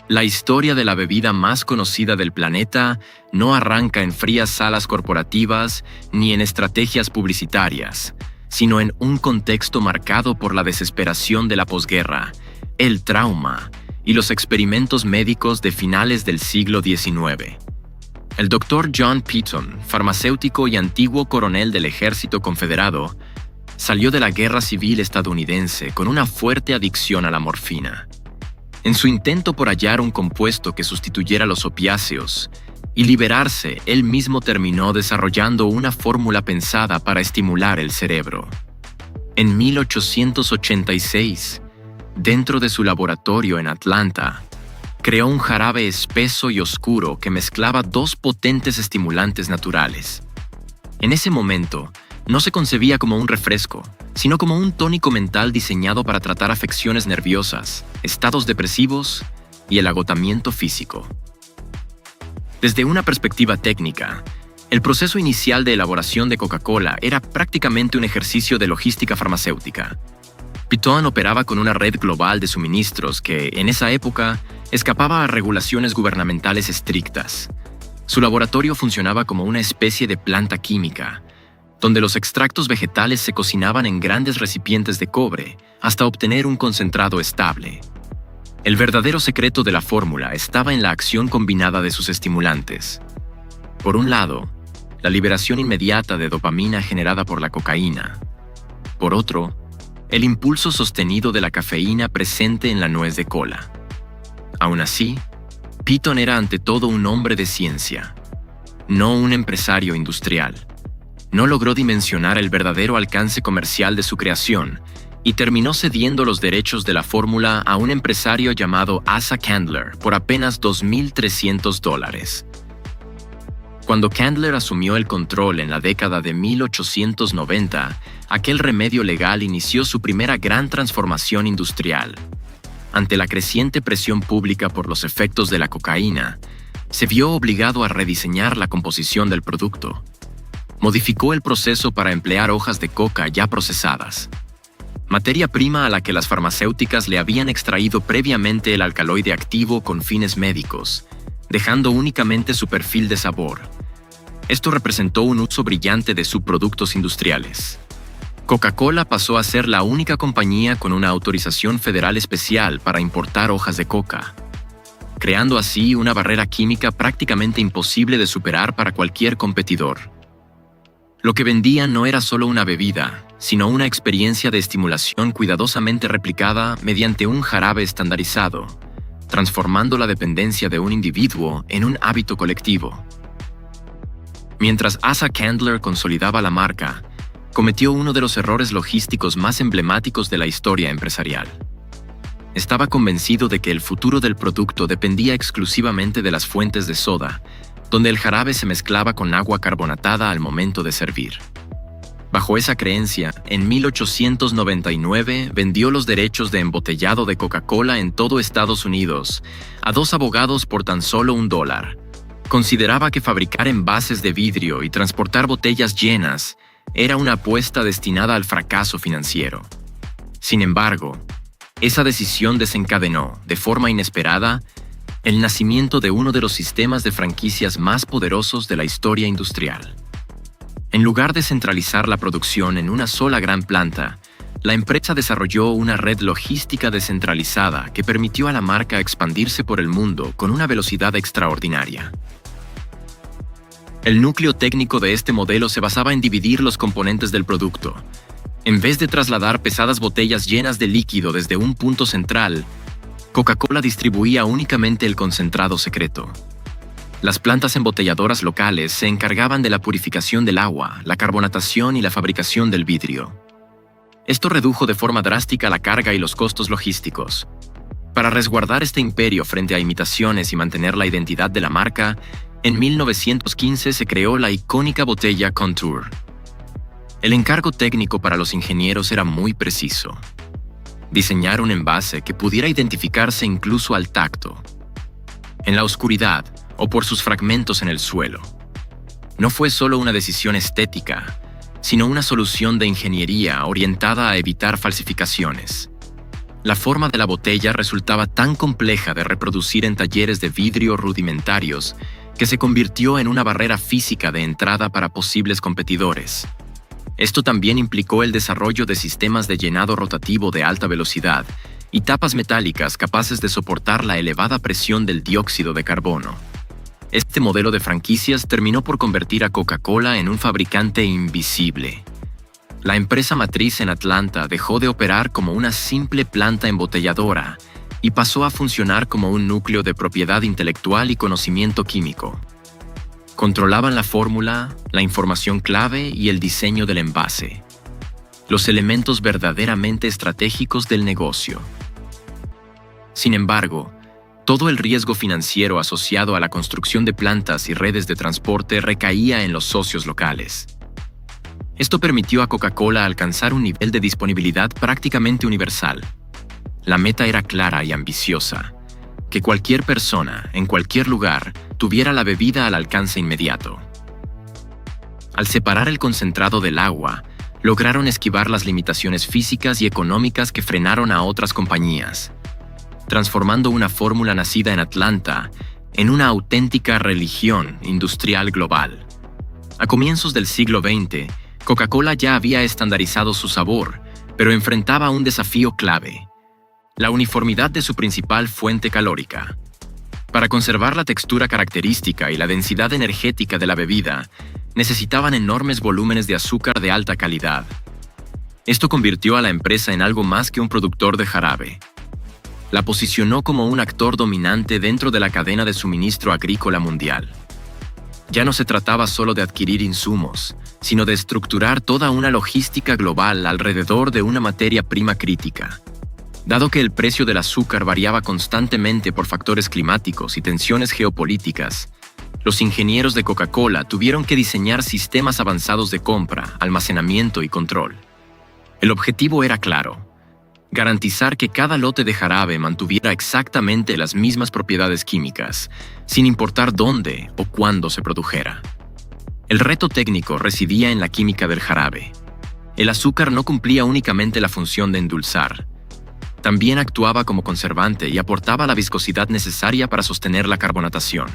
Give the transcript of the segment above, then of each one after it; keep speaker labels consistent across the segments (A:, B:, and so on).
A: La historia de la bebida más conocida del planeta no arranca en frías salas corporativas ni en estrategias publicitarias, sino en un contexto marcado por la desesperación de la posguerra, el trauma y los experimentos médicos de finales del siglo XIX. El Dr. John Pitton, farmacéutico y antiguo coronel del Ejército Confederado, salió de la Guerra Civil estadounidense con una fuerte adicción a la morfina. En su intento por hallar un compuesto que sustituyera los opiáceos y liberarse, él mismo terminó desarrollando una fórmula pensada para estimular el cerebro. En 1886, dentro de su laboratorio en Atlanta, creó un jarabe espeso y oscuro que mezclaba dos potentes estimulantes naturales. En ese momento, no se concebía como un refresco, sino como un tónico mental diseñado para tratar afecciones nerviosas, estados depresivos y el agotamiento físico. Desde una perspectiva técnica, el proceso inicial de elaboración de Coca-Cola era prácticamente un ejercicio de logística farmacéutica. Pitton operaba con una red global de suministros que, en esa época, escapaba a regulaciones gubernamentales estrictas. Su laboratorio funcionaba como una especie de planta química, donde los extractos vegetales se cocinaban en grandes recipientes de cobre hasta obtener un concentrado estable. El verdadero secreto de la fórmula estaba en la acción combinada de sus estimulantes. Por un lado, la liberación inmediata de dopamina generada por la cocaína. Por otro, el impulso sostenido de la cafeína presente en la nuez de cola. Aún así, Pitton era ante todo un hombre de ciencia, no un empresario industrial. No logró dimensionar el verdadero alcance comercial de su creación y terminó cediendo los derechos de la fórmula a un empresario llamado Asa Candler por apenas $2,300. Cuando Candler asumió el control en la década de 1890, aquel remedio legal inició su primera gran transformación industrial. Ante la creciente presión pública por los efectos de la cocaína, se vio obligado a rediseñar la composición del producto. Modificó el proceso para emplear hojas de coca ya procesadas, materia prima a la que las farmacéuticas le habían extraído previamente el alcaloide activo con fines médicos, dejando únicamente su perfil de sabor. Esto representó un uso brillante de subproductos industriales. Coca-Cola pasó a ser la única compañía con una autorización federal especial para importar hojas de coca, creando así una barrera química prácticamente imposible de superar para cualquier competidor. Lo que vendía no era solo una bebida, sino una experiencia de estimulación cuidadosamente replicada mediante un jarabe estandarizado, transformando la dependencia de un individuo en un hábito colectivo. Mientras Asa Candler consolidaba la marca, cometió uno de los errores logísticos más emblemáticos de la historia empresarial. Estaba convencido de que el futuro del producto dependía exclusivamente de las fuentes de soda, donde el jarabe se mezclaba con agua carbonatada al momento de servir. Bajo esa creencia, en 1899 vendió los derechos de embotellado de Coca-Cola en todo Estados Unidos a dos abogados por tan solo $1. Consideraba que fabricar envases de vidrio y transportar botellas llenas era una apuesta destinada al fracaso financiero. Sin embargo, esa decisión desencadenó, de forma inesperada, el nacimiento de uno de los sistemas de franquicias más poderosos de la historia industrial. En lugar de centralizar la producción en una sola gran planta, la empresa desarrolló una red logística descentralizada que permitió a la marca expandirse por el mundo con una velocidad extraordinaria. El núcleo técnico de este modelo se basaba en dividir los componentes del producto. En vez de trasladar pesadas botellas llenas de líquido desde un punto central, Coca-Cola distribuía únicamente el concentrado secreto. Las plantas embotelladoras locales se encargaban de la purificación del agua, la carbonatación y la fabricación del vidrio. Esto redujo de forma drástica la carga y los costos logísticos. Para resguardar este imperio frente a imitaciones y mantener la identidad de la marca, en 1915 se creó la icónica botella Contour. El encargo técnico para los ingenieros era muy preciso. Diseñar un envase que pudiera identificarse incluso al tacto, en la oscuridad o por sus fragmentos en el suelo. No fue solo una decisión estética, sino una solución de ingeniería orientada a evitar falsificaciones. La forma de la botella resultaba tan compleja de reproducir en talleres de vidrio rudimentarios que se convirtió en una barrera física de entrada para posibles competidores. Esto también implicó el desarrollo de sistemas de llenado rotativo de alta velocidad y tapas metálicas capaces de soportar la elevada presión del dióxido de carbono. Este modelo de franquicias terminó por convertir a Coca-Cola en un fabricante invisible. La empresa matriz en Atlanta dejó de operar como una simple planta embotelladora y pasó a funcionar como un núcleo de propiedad intelectual y conocimiento químico. Controlaban la fórmula, la información clave y el diseño del envase, los elementos verdaderamente estratégicos del negocio. Sin embargo, todo el riesgo financiero asociado a la construcción de plantas y redes de transporte recaía en los socios locales. Esto permitió a Coca-Cola alcanzar un nivel de disponibilidad prácticamente universal. La meta era clara y ambiciosa: que cualquier persona, en cualquier lugar, tuviera la bebida al alcance inmediato. Al separar el concentrado del agua, lograron esquivar las limitaciones físicas y económicas que frenaron a otras compañías, transformando una fórmula nacida en Atlanta en una auténtica religión industrial global. A comienzos del siglo XX, Coca-Cola ya había estandarizado su sabor, pero enfrentaba un desafío clave: la uniformidad de su principal fuente calórica. Para conservar la textura característica y la densidad energética de la bebida, necesitaban enormes volúmenes de azúcar de alta calidad. Esto convirtió a la empresa en algo más que un productor de jarabe. La posicionó como un actor dominante dentro de la cadena de suministro agrícola mundial. Ya no se trataba solo de adquirir insumos, sino de estructurar toda una logística global alrededor de una materia prima crítica. Dado que el precio del azúcar variaba constantemente por factores climáticos y tensiones geopolíticas, los ingenieros de Coca-Cola tuvieron que diseñar sistemas avanzados de compra, almacenamiento y control. El objetivo era claro: garantizar que cada lote de jarabe mantuviera exactamente las mismas propiedades químicas, sin importar dónde o cuándo se produjera. El reto técnico residía en la química del jarabe. El azúcar no cumplía únicamente la función de endulzar. También actuaba como conservante y aportaba la viscosidad necesaria para sostener la carbonatación.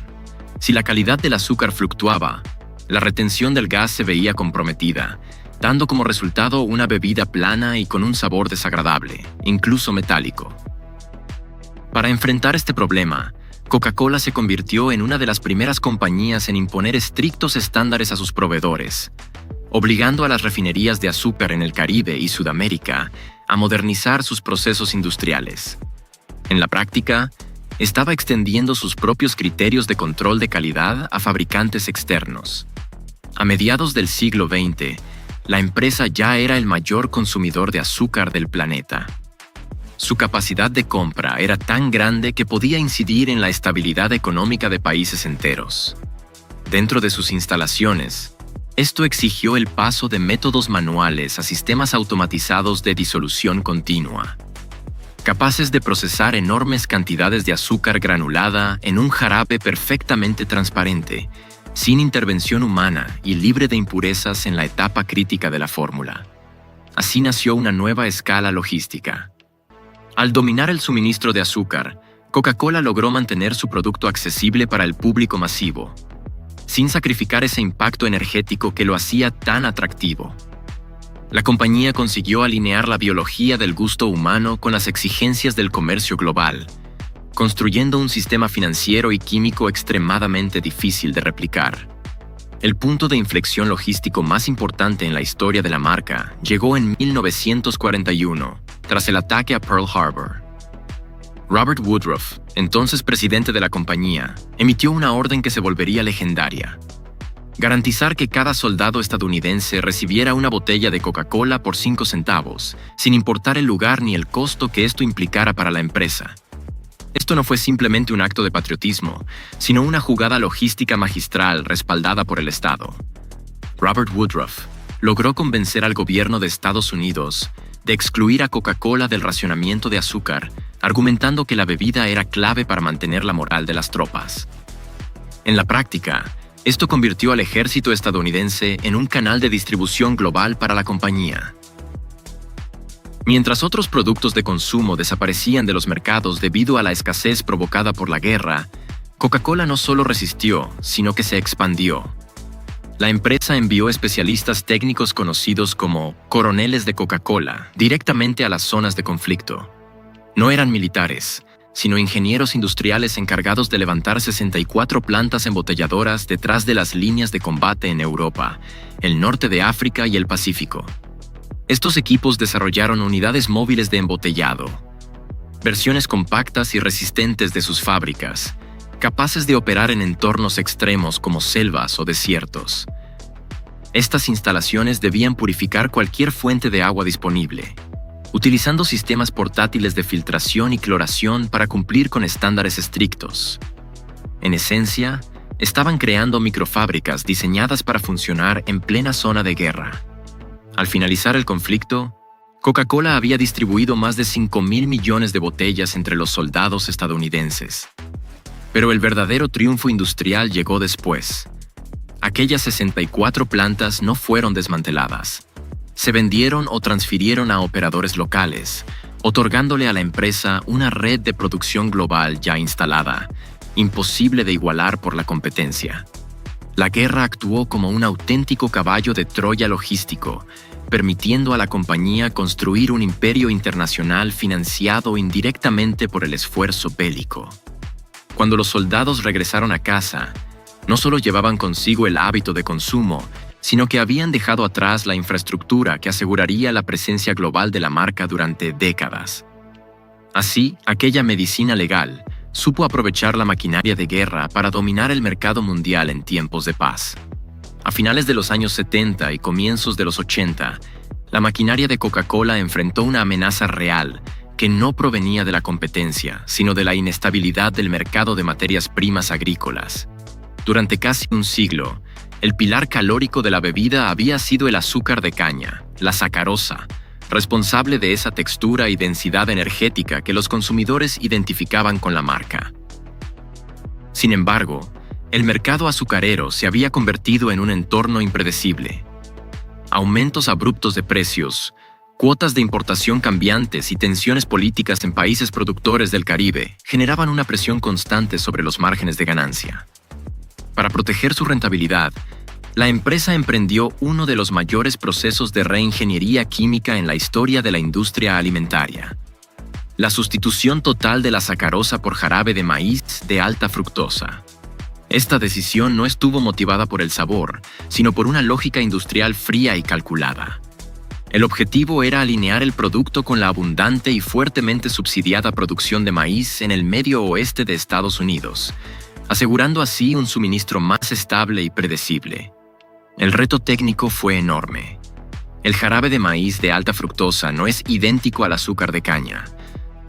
A: Si la calidad del azúcar fluctuaba, la retención del gas se veía comprometida, dando como resultado una bebida plana y con un sabor desagradable, incluso metálico. Para enfrentar este problema, Coca-Cola se convirtió en una de las primeras compañías en imponer estrictos estándares a sus proveedores, obligando a las refinerías de azúcar en el Caribe y Sudamérica a modernizar sus procesos industriales. En la práctica, estaba extendiendo sus propios criterios de control de calidad a fabricantes externos. A mediados del siglo XX, la empresa ya era el mayor consumidor de azúcar del planeta. Su capacidad de compra era tan grande que podía incidir en la estabilidad económica de países enteros. Dentro de sus instalaciones, esto exigió el paso de métodos manuales a sistemas automatizados de disolución continua, capaces de procesar enormes cantidades de azúcar granulada en un jarabe perfectamente transparente, sin intervención humana y libre de impurezas en la etapa crítica de la fórmula. Así nació una nueva escala logística. Al dominar el suministro de azúcar, Coca-Cola logró mantener su producto accesible para el público masivo, sin sacrificar ese impacto energético que lo hacía tan atractivo. La compañía consiguió alinear la biología del gusto humano con las exigencias del comercio global, construyendo un sistema financiero y químico extremadamente difícil de replicar. El punto de inflexión logístico más importante en la historia de la marca llegó en 1941, tras el ataque a Pearl Harbor. Robert Woodruff, entonces presidente de la compañía, emitió una orden que se volvería legendaria: garantizar que cada soldado estadounidense recibiera una botella de Coca-Cola por 5 centavos, sin importar el lugar ni el costo que esto implicara para la empresa. Esto no fue simplemente un acto de patriotismo, sino una jugada logística magistral respaldada por el Estado. Robert Woodruff logró convencer al gobierno de Estados Unidos de excluir a Coca-Cola del racionamiento de azúcar, argumentando que la bebida era clave para mantener la moral de las tropas. En la práctica, esto convirtió al ejército estadounidense en un canal de distribución global para la compañía. Mientras otros productos de consumo desaparecían de los mercados debido a la escasez provocada por la guerra, Coca-Cola no solo resistió, sino que se expandió. La empresa envió especialistas técnicos conocidos como coroneles de Coca-Cola directamente a las zonas de conflicto. No eran militares, sino ingenieros industriales encargados de levantar 64 plantas embotelladoras detrás de las líneas de combate en Europa, el norte de África y el Pacífico. Estos equipos desarrollaron unidades móviles de embotellado, versiones compactas y resistentes de sus fábricas, capaces de operar en entornos extremos como selvas o desiertos. Estas instalaciones debían purificar cualquier fuente de agua disponible, utilizando sistemas portátiles de filtración y cloración para cumplir con estándares estrictos. En esencia, estaban creando microfábricas diseñadas para funcionar en plena zona de guerra. Al finalizar el conflicto, Coca-Cola había distribuido más de 5.000 millones de botellas entre los soldados estadounidenses. Pero el verdadero triunfo industrial llegó después. Aquellas 64 plantas no fueron desmanteladas. Se vendieron o transfirieron a operadores locales, otorgándole a la empresa una red de producción global ya instalada, imposible de igualar por la competencia. La guerra actuó como un auténtico caballo de Troya logístico, permitiendo a la compañía construir un imperio internacional financiado indirectamente por el esfuerzo bélico. Cuando los soldados regresaron a casa, no solo llevaban consigo el hábito de consumo, sino que habían dejado atrás la infraestructura que aseguraría la presencia global de la marca durante décadas. Así, aquella medicina legal supo aprovechar la maquinaria de guerra para dominar el mercado mundial en tiempos de paz. A finales de los años 70 y comienzos de los 80, la maquinaria de Coca-Cola enfrentó una amenaza real que no provenía de la competencia, sino de la inestabilidad del mercado de materias primas agrícolas. Durante casi un siglo, el pilar calórico de la bebida había sido el azúcar de caña, la sacarosa, responsable de esa textura y densidad energética que los consumidores identificaban con la marca. Sin embargo, el mercado azucarero se había convertido en un entorno impredecible. Aumentos abruptos de precios, cuotas de importación cambiantes y tensiones políticas en países productores del Caribe generaban una presión constante sobre los márgenes de ganancia. Para proteger su rentabilidad, la empresa emprendió uno de los mayores procesos de reingeniería química en la historia de la industria alimentaria: la sustitución total de la sacarosa por jarabe de maíz de alta fructosa. Esta decisión no estuvo motivada por el sabor, sino por una lógica industrial fría y calculada. El objetivo era alinear el producto con la abundante y fuertemente subsidiada producción de maíz en el medio oeste de Estados Unidos, asegurando así un suministro más estable y predecible. El reto técnico fue enorme. El jarabe de maíz de alta fructosa no es idéntico al azúcar de caña.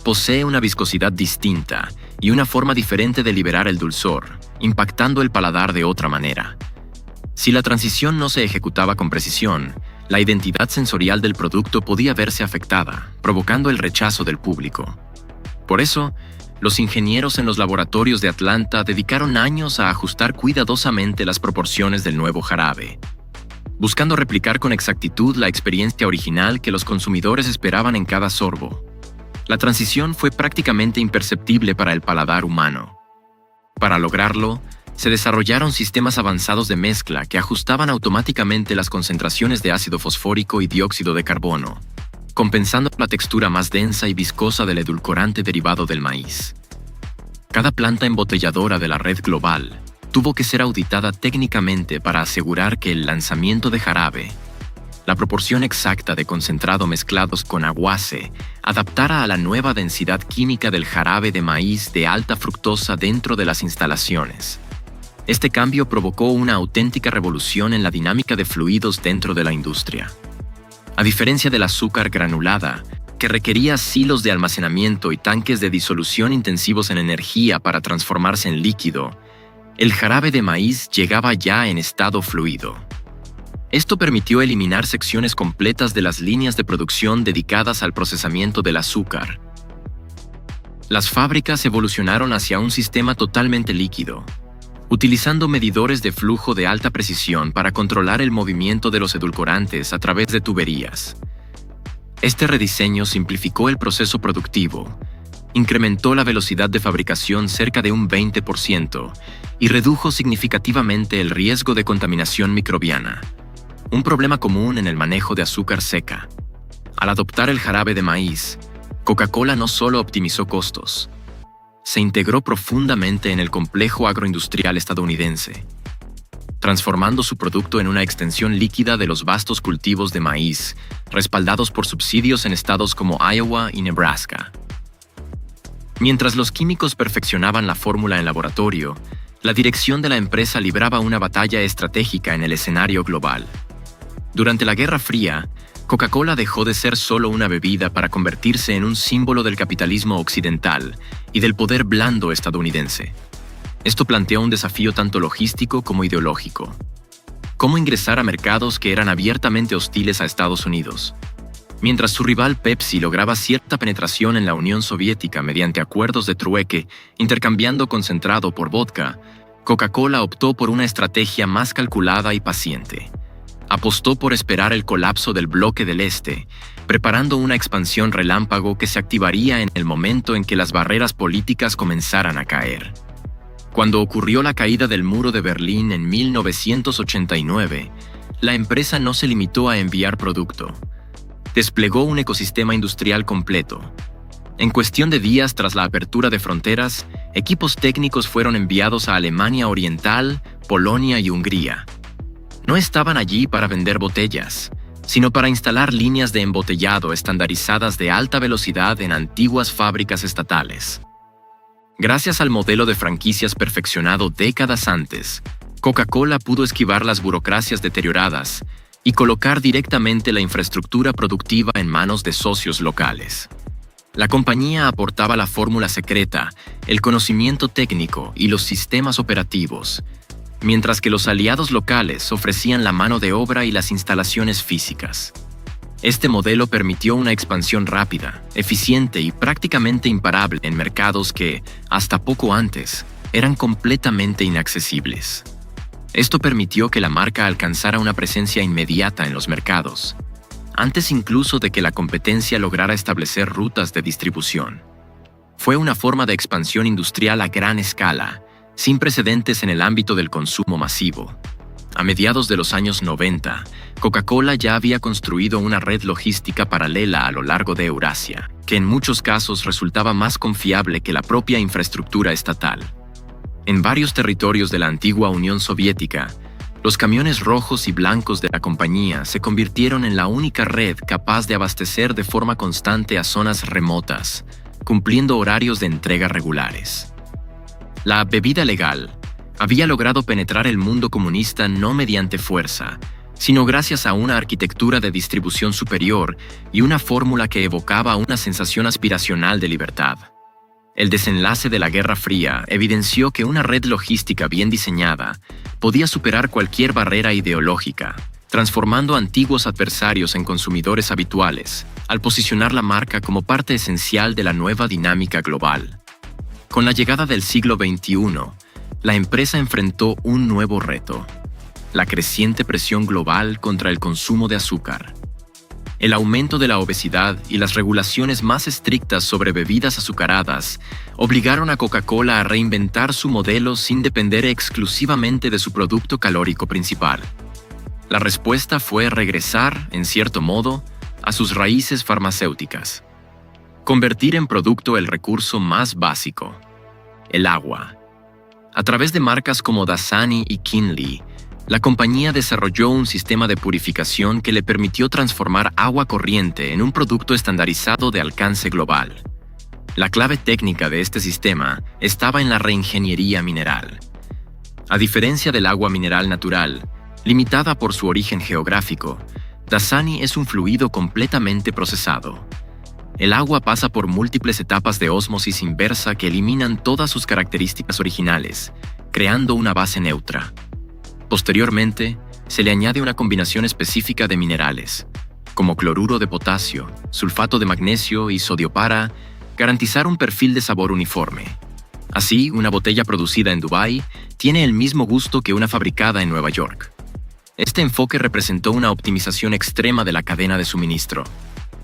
A: Posee una viscosidad distinta y una forma diferente de liberar el dulzor, impactando el paladar de otra manera. Si la transición no se ejecutaba con precisión, la identidad sensorial del producto podía verse afectada, provocando el rechazo del público. Por eso, los ingenieros en los laboratorios de Atlanta dedicaron años a ajustar cuidadosamente las proporciones del nuevo jarabe, buscando replicar con exactitud la experiencia original que los consumidores esperaban en cada sorbo. La transición fue prácticamente imperceptible para el paladar humano. Para lograrlo, se desarrollaron sistemas avanzados de mezcla que ajustaban automáticamente las concentraciones de ácido fosfórico y dióxido de carbono, compensando la textura más densa y viscosa del edulcorante derivado del maíz. Cada planta embotelladora de la red global tuvo que ser auditada técnicamente para asegurar que el lanzamiento de jarabe, la proporción exacta de concentrado mezclados con aguase, adaptara a la nueva densidad química del jarabe de maíz de alta fructosa dentro de las instalaciones. Este cambio provocó una auténtica revolución en la dinámica de fluidos dentro de la industria. A diferencia del azúcar granulada, que requería silos de almacenamiento y tanques de disolución intensivos en energía para transformarse en líquido, el jarabe de maíz llegaba ya en estado fluido. Esto permitió eliminar secciones completas de las líneas de producción dedicadas al procesamiento del azúcar. Las fábricas evolucionaron hacia un sistema totalmente líquido, utilizando medidores de flujo de alta precisión para controlar el movimiento de los edulcorantes a través de tuberías. Este rediseño simplificó el proceso productivo, incrementó la velocidad de fabricación cerca de un 20% y redujo significativamente el riesgo de contaminación microbiana, un problema común en el manejo de azúcar seca. Al adoptar el jarabe de maíz, Coca-Cola no solo optimizó costos, se integró profundamente en el complejo agroindustrial estadounidense, transformando su producto en una extensión líquida de los vastos cultivos de maíz, respaldados por subsidios en estados como Iowa y Nebraska. Mientras los químicos perfeccionaban la fórmula en laboratorio, la dirección de la empresa libraba una batalla estratégica en el escenario global. Durante la Guerra Fría, Coca-Cola dejó de ser solo una bebida para convertirse en un símbolo del capitalismo occidental y del poder blando estadounidense. Esto planteó un desafío tanto logístico como ideológico. ¿Cómo ingresar a mercados que eran abiertamente hostiles a Estados Unidos? Mientras su rival Pepsi lograba cierta penetración en la Unión Soviética mediante acuerdos de trueque, intercambiando concentrado por vodka, Coca-Cola optó por una estrategia más calculada y paciente. Apostó por esperar el colapso del bloque del Este, preparando una expansión relámpago que se activaría en el momento en que las barreras políticas comenzaran a caer. Cuando ocurrió la caída del muro de Berlín en 1989, la empresa no se limitó a enviar producto. Desplegó un ecosistema industrial completo. En cuestión de días tras la apertura de fronteras, equipos técnicos fueron enviados a Alemania Oriental, Polonia y Hungría. No estaban allí para vender botellas, sino para instalar líneas de embotellado estandarizadas de alta velocidad en antiguas fábricas estatales. Gracias al modelo de franquicias perfeccionado décadas antes, Coca-Cola pudo esquivar las burocracias deterioradas y colocar directamente la infraestructura productiva en manos de socios locales. La compañía aportaba la fórmula secreta, el conocimiento técnico y los sistemas operativos, mientras que los aliados locales ofrecían la mano de obra y las instalaciones físicas. Este modelo permitió una expansión rápida, eficiente y prácticamente imparable en mercados que, hasta poco antes, eran completamente inaccesibles. Esto permitió que la marca alcanzara una presencia inmediata en los mercados, antes incluso de que la competencia lograra establecer rutas de distribución. Fue una forma de expansión industrial a gran escala, sin precedentes en el ámbito del consumo masivo. A mediados de los años 90, Coca-Cola ya había construido una red logística paralela a lo largo de Eurasia, que en muchos casos resultaba más confiable que la propia infraestructura estatal. En varios territorios de la antigua Unión Soviética, los camiones rojos y blancos de la compañía se convirtieron en la única red capaz de abastecer de forma constante a zonas remotas, cumpliendo horarios de entrega regulares. La bebida legal había logrado penetrar el mundo comunista no mediante fuerza, sino gracias a una arquitectura de distribución superior y una fórmula que evocaba una sensación aspiracional de libertad. El desenlace de la Guerra Fría evidenció que una red logística bien diseñada podía superar cualquier barrera ideológica, transformando antiguos adversarios en consumidores habituales, al posicionar la marca como parte esencial de la nueva dinámica global. Con la llegada del siglo XXI, la empresa enfrentó un nuevo reto: la creciente presión global contra el consumo de azúcar. El aumento de la obesidad y las regulaciones más estrictas sobre bebidas azucaradas obligaron a Coca-Cola a reinventar su modelo sin depender exclusivamente de su producto calórico principal. La respuesta fue regresar, en cierto modo, a sus raíces farmacéuticas. Convertir en producto el recurso más básico: el agua. A través de marcas como Dasani y Kinley, la compañía desarrolló un sistema de purificación que le permitió transformar agua corriente en un producto estandarizado de alcance global. La clave técnica de este sistema estaba en la reingeniería mineral. A diferencia del agua mineral natural, limitada por su origen geográfico, Dasani es un fluido completamente procesado. El agua pasa por múltiples etapas de ósmosis inversa que eliminan todas sus características originales, creando una base neutra. Posteriormente, se le añade una combinación específica de minerales, como cloruro de potasio, sulfato de magnesio y sodio para garantizar un perfil de sabor uniforme. Así, una botella producida en Dubái tiene el mismo gusto que una fabricada en Nueva York. Este enfoque representó una optimización extrema de la cadena de suministro.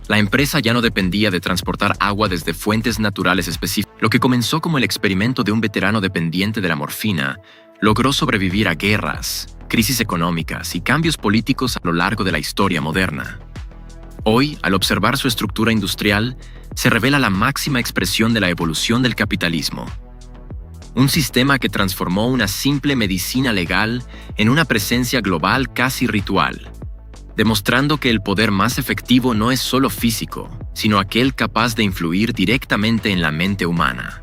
A: La empresa ya no dependía de transportar agua desde fuentes naturales específicas. Lo que comenzó como el experimento de un veterano dependiente de la morfina, logró sobrevivir a guerras, crisis económicas y cambios políticos a lo largo de la historia moderna. Hoy, al observar su estructura industrial, se revela la máxima expresión de la evolución del capitalismo. Un sistema que transformó una simple medicina legal en una presencia global casi ritual, demostrando que el poder más efectivo no es solo físico, sino aquel capaz de influir directamente en la mente humana.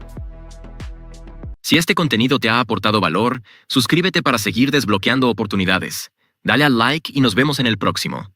A: Si este contenido te ha aportado valor, suscríbete para seguir desbloqueando oportunidades. Dale al like y nos vemos en el próximo.